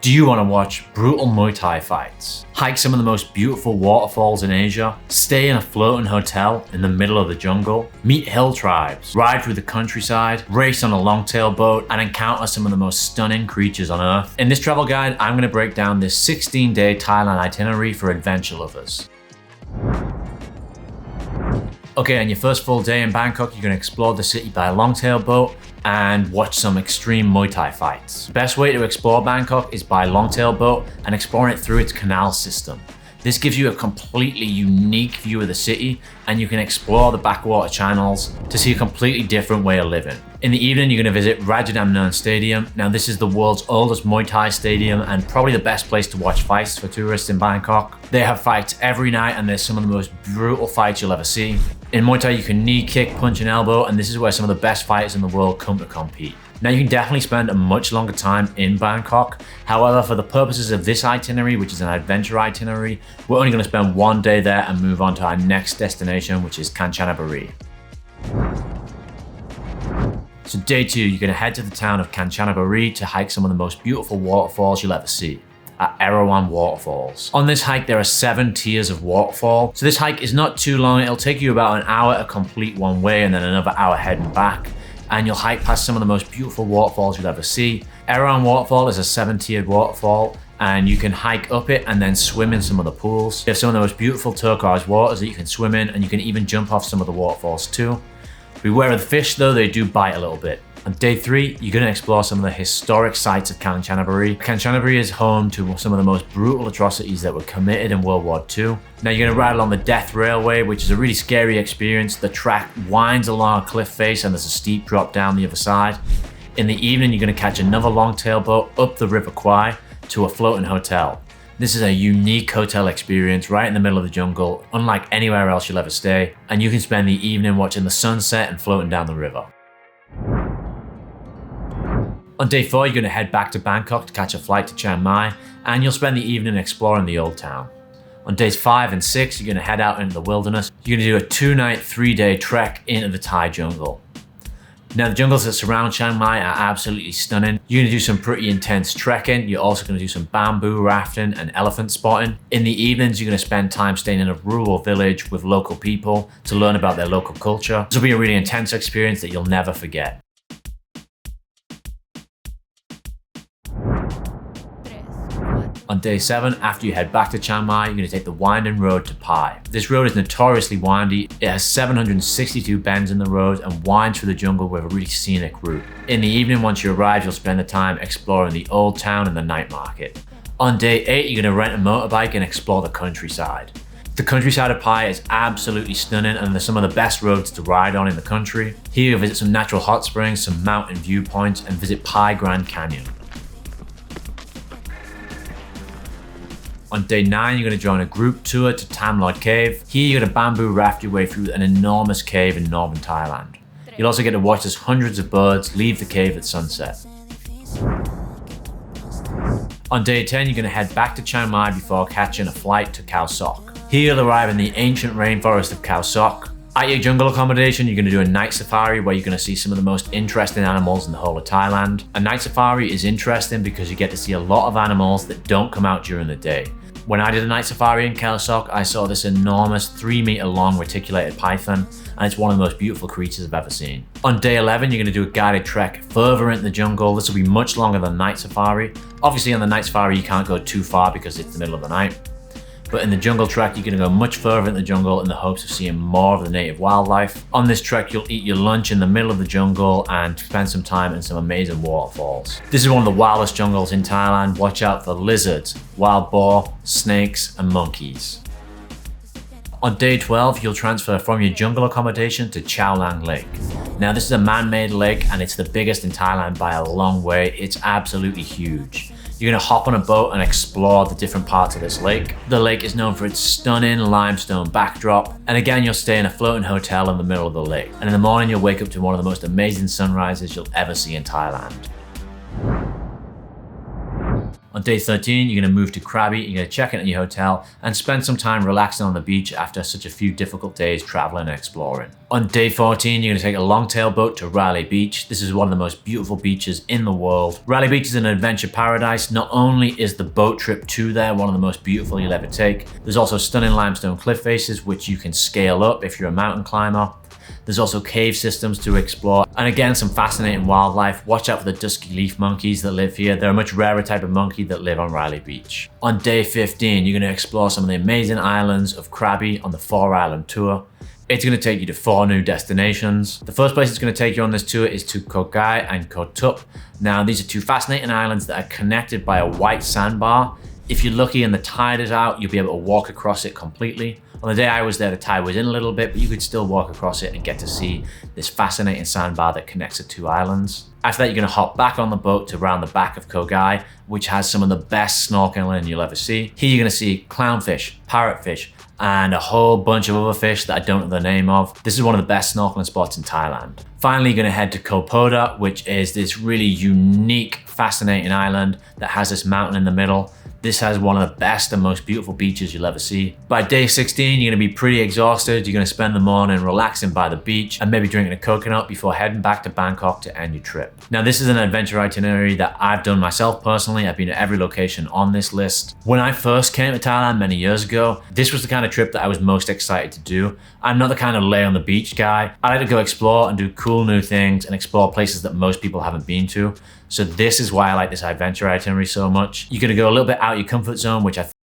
Do you want to watch brutal Muay Thai fights, hike some of the most beautiful waterfalls in Asia, stay in a floating hotel in the middle of the jungle, meet hill tribes, ride through the countryside, race on a longtail boat, and encounter some of the most stunning creatures on earth? In this travel guide, I'm going to break down this 16-day Thailand itinerary for adventure lovers. Okay, on your first full day in Bangkok, you're going to explore the city by a longtail boat and watch some extreme Muay Thai fights. The best way to explore Bangkok is by longtail boat and exploring it through its canal system. This gives you a completely unique view of the city, and you can explore the backwater channels to see a completely different way of living. In the evening, you're going to visit Rajadamnern Stadium. Now, this is the world's oldest Muay Thai stadium and probably the best place to watch fights for tourists in Bangkok. They have fights every night, and there's some of the most brutal fights you'll ever see. In Muay Thai, you can knee, kick, punch, and elbow, and this is where some of the best fighters in the world come to compete. Now, you can definitely spend a much longer time in Bangkok. However, for the purposes of this itinerary, which is an adventure itinerary, we're only going to spend one day there and move on to our next destination, which is Kanchanaburi. So day 2, you're going to head to the town of Kanchanaburi to hike some of the most beautiful waterfalls you'll ever see at Erawan Waterfalls. On this hike, there are 7 tiers of waterfall. So this hike is not too long. It'll take you about an hour to complete one way and then another hour heading back. And you'll hike past some of the most beautiful waterfalls you'll ever see. Erawan Waterfall is a 7-tiered waterfall, and you can hike up it and then swim in some of the pools. They have some of the most beautiful turquoise waters that you can swim in, and you can even jump off some of the waterfalls too. Beware of the fish though, they do bite a little bit. On day 3, you're going to explore some of the historic sites of Kanchanaburi. Kanchanaburi is home to some of the most brutal atrocities that were committed in World War II. Now, you're going to ride along the Death Railway, which is a really scary experience. The track winds along a cliff face and there's a steep drop down the other side. In the evening, you're going to catch another longtail boat up the River Kwai to a floating hotel. This is a unique hotel experience right in the middle of the jungle, unlike anywhere else you'll ever stay, and you can spend the evening watching the sunset and floating down the river. On day 4, you're going to head back to Bangkok to catch a flight to Chiang Mai, and you'll spend the evening exploring the old town. On days 5 and 6, you're going to head out into the wilderness. You're going to do a 2-night, 3-day trek into the Thai jungle. Now, the jungles that surround Chiang Mai are absolutely stunning. You're going to do some pretty intense trekking. You're also going to do some bamboo rafting and elephant spotting. In the evenings, you're going to spend time staying in a rural village with local people to learn about their local culture. This will be a really intense experience that you'll never forget. On day 7, after you head back to Chiang Mai, you're going to take the winding road to Pai. This road is notoriously windy. It has 762 bends in the road and winds through the jungle with a really scenic route. In the evening, once you arrive, you'll spend the time exploring the old town and the night market. On day 8, you're going to rent a motorbike and explore the countryside. The countryside of Pai is absolutely stunning, and there's some of the best roads to ride on in the country. Here you'll visit some natural hot springs, some mountain viewpoints, and visit Pai Grand Canyon. On day 9, you're going to join a group tour to Tam Lod Cave. Here you're going to bamboo raft your way through an enormous cave in northern Thailand. You'll also get to watch as hundreds of birds leave the cave at sunset. On day 10, you're going to head back to Chiang Mai before catching a flight to Khao Sok. Here you'll arrive in the ancient rainforest of Khao Sok. At your jungle accommodation, you're going to do a night safari where you're going to see some of the most interesting animals in the whole of Thailand. A night safari is interesting because you get to see a lot of animals that don't come out during the day. When I did a night safari in Khao Sok, I saw this enormous 3-meter long reticulated python, and it's one of the most beautiful creatures I've ever seen. On day 11, you're going to do a guided trek further into the jungle. This will be much longer than night safari. Obviously on the night safari, you can't go too far because it's the middle of the night. But in the jungle trek, you're going to go much further in the jungle in the hopes of seeing more of the native wildlife. On this trek, you'll eat your lunch in the middle of the jungle and spend some time in some amazing waterfalls. This is one of the wildest jungles in Thailand. Watch out for lizards, wild boar, snakes, and monkeys. On day 12, you'll transfer from your jungle accommodation to Chao Lang Lake. Now, this is a man-made lake, and it's the biggest in Thailand by a long way. It's absolutely huge. You're going to hop on a boat and explore the different parts of this lake. The lake is known for its stunning limestone backdrop. And again, you'll stay in a floating hotel in the middle of the lake. And in the morning, you'll wake up to one of the most amazing sunrises you'll ever see in Thailand. On day 13, you're gonna move to Krabi, you're gonna check in at your hotel and spend some time relaxing on the beach after such a few difficult days traveling and exploring. On day 14, you're gonna take a longtail boat to Riley Beach. This is one of the most beautiful beaches in the world. Riley Beach is an adventure paradise. Not only is the boat trip to there one of the most beautiful you'll ever take, there's also stunning limestone cliff faces which you can scale up if you're a mountain climber. There's also cave systems to explore. And again, some fascinating wildlife. Watch out for the dusky leaf monkeys that live here. They're a much rarer type of monkey that live on Riley Beach. On day 15, you're gonna explore some of the amazing islands of Krabi on the 4-island tour. It's gonna take you to 4 new destinations. The first place it's gonna take you on this tour is to Koh Gai and Koh Tup. Now, these are 2 fascinating islands that are connected by a white sandbar. If you're lucky and the tide is out, you'll be able to walk across it completely. On the day I was there, the tide was in a little bit, but you could still walk across it and get to see this fascinating sandbar that connects the 2 islands. After that, you're gonna hop back on the boat to round the back of Koh Gai, which has some of the best snorkeling you'll ever see. Here you're gonna see clownfish, parrotfish, and a whole bunch of other fish that I don't know the name of. This is one of the best snorkeling spots in Thailand. Finally, you're gonna head to Koh Poda, which is this really unique, fascinating island that has this mountain in the middle. This has one of the best and most beautiful beaches you'll ever see. By day 16, you're gonna be pretty exhausted. You're gonna spend the morning relaxing by the beach and maybe drinking a coconut before heading back to Bangkok to end your trip. Now, this is an adventure itinerary that I've done myself personally. I've been at every location on this list. When I first came to Thailand many years ago, this was the kind of trip that I was most excited to do. I'm not the kind of lay on the beach guy. I like to go explore and do cool new things and explore places that most people haven't been to. So this is why I like this adventure itinerary so much. You're gonna go a little bit out of your comfort zone, which I